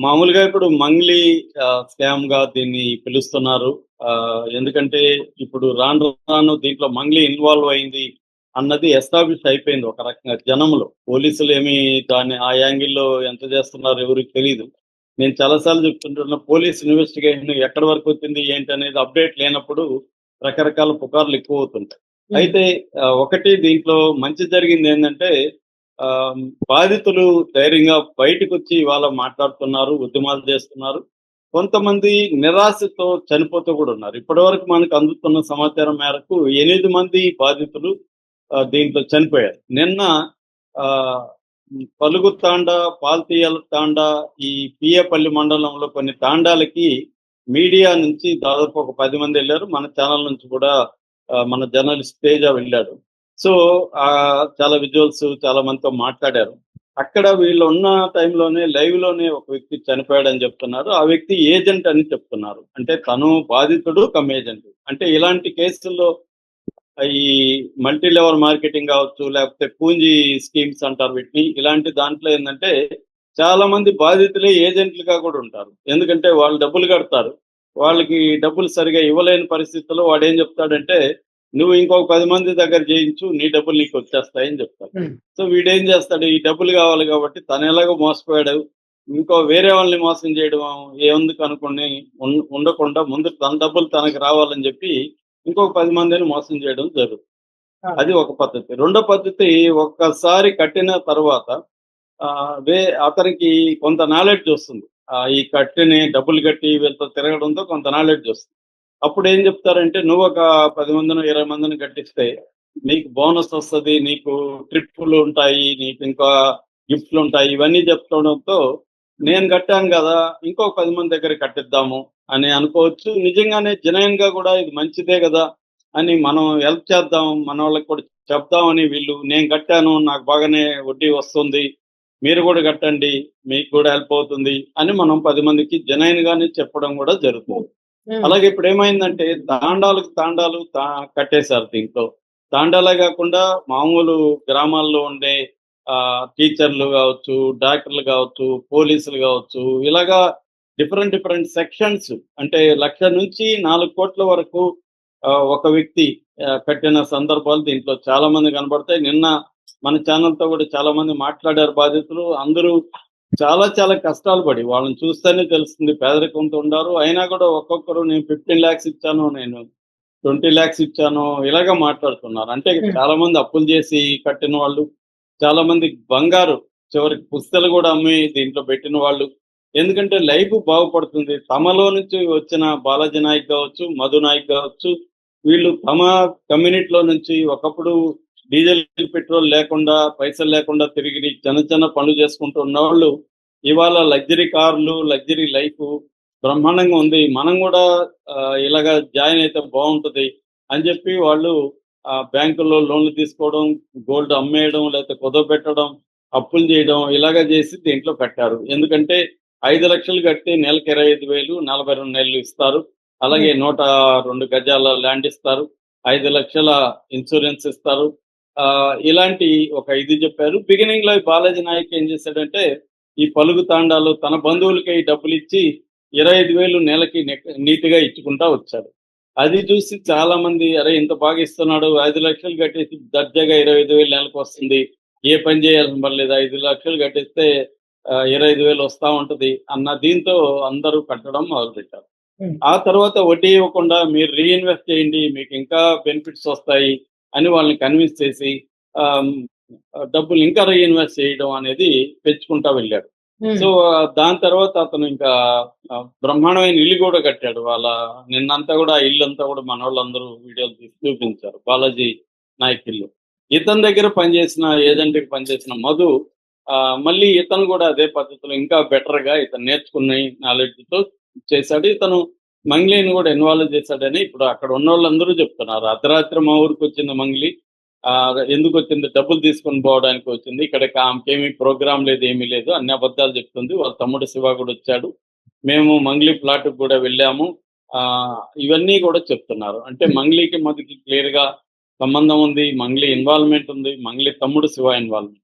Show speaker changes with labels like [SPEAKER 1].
[SPEAKER 1] మామూలుగా ఇప్పుడు మంగ్లీ స్కామ్‌గా దీన్ని పిలుస్తున్నారు. ఎందుకంటే ఇప్పుడు రాను రాను దీంట్లో మంగ్లీ ఇన్వాల్వ్ అయింది అన్నది ఎస్టాబ్లిష్ అయిపోయింది ఒక రకంగా జనంలో. పోలీసులేమి దాన్ని ఆ యాంగిల్‌లో ఎంత చేస్తున్నారో ఎవరికీ తెలీదు. నేను చాలా సార్లు చెప్తుంటున్నా పోలీస్ ఇన్వెస్టిగేషన్ ఎక్కడి వరకొచ్చింది ఏంటనేది అప్డేట్ లేనప్పుడు రకరకాల పుకార్లు ఎక్కువవుతుంటాయి.
[SPEAKER 2] హ్మ్.
[SPEAKER 1] అయితే ఒకటి దీంట్లో మంచి జరిగిందేందంటే ఆహ్, బాధితులు ధైర్యంగా బయటకొచ్చి ఇవాళ మాట్లాడుతున్నారు, ఉద్యమాలు చేస్తున్నారు. కొంతమంది నిరాశతో చనిపోతూ కూడా ఉన్నారు. ఇప్పటివరకు మనకు అందుతున్న సమాచారం మేరకు 8 మంది బాధితులు దీంట్లో చనిపోయారు. నిన్న ఆహ్, పలుగు తాండా, పాల్తీయాల తాండా, ఈ పియ్యపల్లి మండలంలో కొన్ని తాండాలకి మీడియా నుంచి దాదాపు ఒక 10 మందెళ్లారు. మన ఛానల్ నుంచి కూడా మన జర్నలిస్ట్ తేజ వెళ్ళాడు. సో, చాలా విజువల్స్ చాలా మందితో మాట్లాడారు. అక్కడ వీళ్ళున్న టైంలోనే లైవ్‌లోనే ఒక వ్యక్తి చనిపోయాడని చెప్తున్నారు. ఆ వ్యక్తి ఏజెంట్ అని చెప్తున్నారు. అంటే తను బాధితుడు కమ్ ఏజెంట్. అంటే ఇలాంటి కేసుల్లో ఈ మల్టీ లెవెల్ మార్కెటింగ్ కావచ్చు, లేకపోతే పూంజీ స్కీమ్స్ అంటారు వీటిని. ఇలాంటి దాంట్లో ఏందంటే చాలా మంది బాధితులే ఏజెంట్లుగా కూడా ఉంటారు. ఎందుకంటే వాళ్ళు డబ్బులు కడతారు. వాళ్ళకి డబ్బులు సరిగ్గా ఇవ్వలేని పరిస్థితుల్లో వాడేం చెప్తాడంటే, "నువ్వు ఇంకొక 10 మంది దగ్గర చేయించు. నీ డబ్బులు నీకొచ్చేస్తాయని" చెప్తాడు.
[SPEAKER 2] హ్మ్.
[SPEAKER 1] సో, వీడేం చేస్తాడు, ఈ డబ్బులు కావాలి కాబట్టి తను ఎలాగో మోసపోయాడు. ఇంకో వేరే వాళ్ళని మోసం చేయడం ఏముందుకు అనుకోని ఉండకుండా ముందు తన డబ్బులు తనకి రావాలని చెప్పి ఇంకొక 10 మందిని మోసం చేయడం జరుగుతుంది.
[SPEAKER 2] ఆ!
[SPEAKER 1] అది ఒక పద్ధతి. రెండో పద్ధతి ఒక్కసారి కట్టిన తర్వాత వే అతనికి కొంత నాలెడ్జ్ వస్తుంది. ఈ కట్టిని డబ్బులు కట్టి వీళ్ళతో తిరగడంతో కొంత నాలెడ్జ్ వస్తుంది. అప్పుడేం చెప్తారంటే నువ్వొక 10 మందినో, 20 మందిని కట్టిస్తే నీకు బోనస్ వస్తది. నీకు ట్రిప్పులుంటాయి. నీకింకా గిఫ్ట్‌లుంటాయి. ఇవన్నీ చెప్తుండడంతో నేను కట్టాను గదా! ఇంకో 10 మంది దగ్గర కట్టిద్దాము అని అనుకోవచ్చు. నిజంగానే జెన్యూన్‌గా గూడా ఇది మంచిదే గదా! అని మనం హెల్ప్ చేద్దాం. మనోళ్ళకి కూడా చెప్దామని వీళ్ళు నేను కట్టాను. నాకు బాగానే వడ్డీ వస్తుంది. మీరు గూడా కట్టండి. మీకు కూడా హెల్ప్ అవుతుంది అని మనం 10 మందికి జెన్యూన్‌గానే చెప్పడం గూడా జరుగుతుంది.
[SPEAKER 2] హ్మ్.
[SPEAKER 1] అలాగే ఇప్పుడేమైందంటే తాండాలకు తాండాలు కట్టేశారు దీంట్లో. తాండాలే గాకుండా మామూలు గ్రామాల్లో ఉండే టీచర్లు గావచ్చు, డాక్టర్లు గావచ్చు, పోలీసులు గావచ్చు, ఇలాగా డిఫరెంట్ డిఫరెంట్ సెక్షన్స్ అంటే 1,00,000-4,00,00,000 వరకు ఒక వ్యక్తి కట్టిన సందర్భాలు దీంట్లో చాలా మంది కనబడతాయి. నిన్న మన ఛానెల్‌తో కూడా చాలా మంది మాట్లాడారు బాధితులు. అందరూ చాలా చాలా కష్టాలు పడి వాళ్ళని చూస్తేనే తెలుస్తుంది పేదరికంతో ఉండారు. అయినా కూడా ఒక్కొక్కరు నేను 15,00,000 ఇచ్చాను, నేను 20,00,000 ఇచ్చాను ఇలాగ మాట్లాడుతున్నారు. అంటే
[SPEAKER 2] హ్మ్.
[SPEAKER 1] చాలా మంది అప్పులు చేసి కట్టిన వాళ్ళు, చాలా మంది బంగారు చివరికి పుస్తలు కూడా అమ్మి దీంట్లో పెట్టిన వాళ్ళు. ఎందుకంటే లైఫ్ బాగుపడుతుంది. తమలో నుంచి వచ్చిన బాలాజీ నాయక్ కావచ్చు, మధు నాయక్ కావచ్చు, వీళ్ళు తమ కమ్యూనిటీలో నుంచి ఒకప్పుడు డీజిల్, పెట్రోల్ లేకుండా, పైసలు లేకుండా తిరిగి చిన్న చిన్న పనులు చేసుకుంటూ ఉన్నవాళ్ళు ఇవాళ లగ్జరీ కార్లు, లగ్జరీ లైఫు బ్రహ్మాండంగా ఉంది. మనం గూడా ఇలాగ జాయిన్ అయితే బావుంటది అని జెప్పి వాళ్ళు బ్యాంకుల్లో లోన్‌లు తీసుకోవడం, గోల్డ్ అమ్మేయడం, లేకపోతే కుదవపెట్టడం, అప్పులు జేయడం ఇలాగ జేసి దీంట్లో కట్టారు. ఎందుకంటే 5,00,000 కడితే నెలకి 25,000 42 నెలలు ఇస్తారు. అలాగే
[SPEAKER 2] హ్మ్.
[SPEAKER 1] 102 గజాల ల్యాండ్ ఇస్తారు. 5,00,000 ఇన్సూరెన్స్ ఇస్తారు. ఇలాంటి ఒక ఇది చెప్పారు. బిగినింగ్‌లో ఈ బాలాజీ నాయక్ ఏం చేశాడంటే, ఈ పలుగు తాండాలు తన బంధువులకి డబ్బులిచ్చి 25,000 నెలకి నీట్‌గా ఇచ్చుకుంటా వచ్చాడు. అది చూసి చాలా మంది అరే! ఇంత బాగా ఇస్తున్నాడు. 5,00,000 కట్టేసి దర్జాగా 25,000 నెలకొస్తుంది. ఏ పని చేయాల్సిన పని లేదు. 5,00,000 కట్టిస్తే 25,000 వస్తా ఉంటది అన్న దీంతో అందరూ కట్టడం మొదలుపెట్టారు.
[SPEAKER 2] హ్మ్.
[SPEAKER 1] ఆ తర్వాత వడ్డీ ఇవ్వకుండా మీరు రీఇన్వెస్ట్ చేయండి. మీకు ఇంకా బెనిఫిట్స్ వస్తాయి అని వాళ్ళని కన్విన్స్ చేసి ఆహ్, హ్మ్, డబ్బులు ఇంకా రీఇన్వెస్ట్ చేయడం అనేది పెంచుకుంటా వెళ్ళాడు.
[SPEAKER 2] హ్మ్.
[SPEAKER 1] సో, దాని తర్వాత అతను ఇంకా బ్రహ్మాండమైన ఇల్లు గూడా కట్టాడు. నిన్నంతా గూడా ఆ ఇల్లంతా గూడా మనోళ్ళందరూ వీడియోలు తీసి చూపించారు. బాలాజీ నాయక్ ఇల్లు. ఇతని దగ్గర పనిచేసిన ఏజెంట్‌గా పనిచేసిన మధు మళ్ళీ ఇతను గూడా అదే పద్ధతిలో ఇంకా బెటర్‌గా ఇతను నేర్చుకున్న నాలెడ్జ్‌తో చేశాడు. ఇతను మంగ్లీని గూడా ఇన్వాల్వ్ చేశాడని ఇప్పుడు అక్కడ ఉన్నోళ్ళందరూ చెప్తున్నారు. అర్ధరాత్రి మా ఊరికొచ్చింది మంగ్లీ. ఎందుకొచ్చింది? డబ్బులు తీసుకొని పోవడానికి వచ్చింది. ఇక్కడికి ఆమెకేమి ప్రోగ్రామ్ లేదు, ఏమీ లేదు. అన్ని అబద్ధాలు చెప్తుంది. వాళ్ళ తమ్ముడు శివ గూడా వచ్చాడు. మేము మంగ్లీ ప్లాట్‌కి గూడా వెళ్ళాము. ఇవన్నీ గూడా చెప్తున్నారు. అంటే మంగ్లీకి, మధుకి క్లియర్‌గా సంబంధం ఉంది. మంగ్లీ ఇన్వాల్వ్‌మెంట్ ఉంది. మంగ్లీ తమ్ముడు శివ ఇన్వాల్వ్‌మెంట్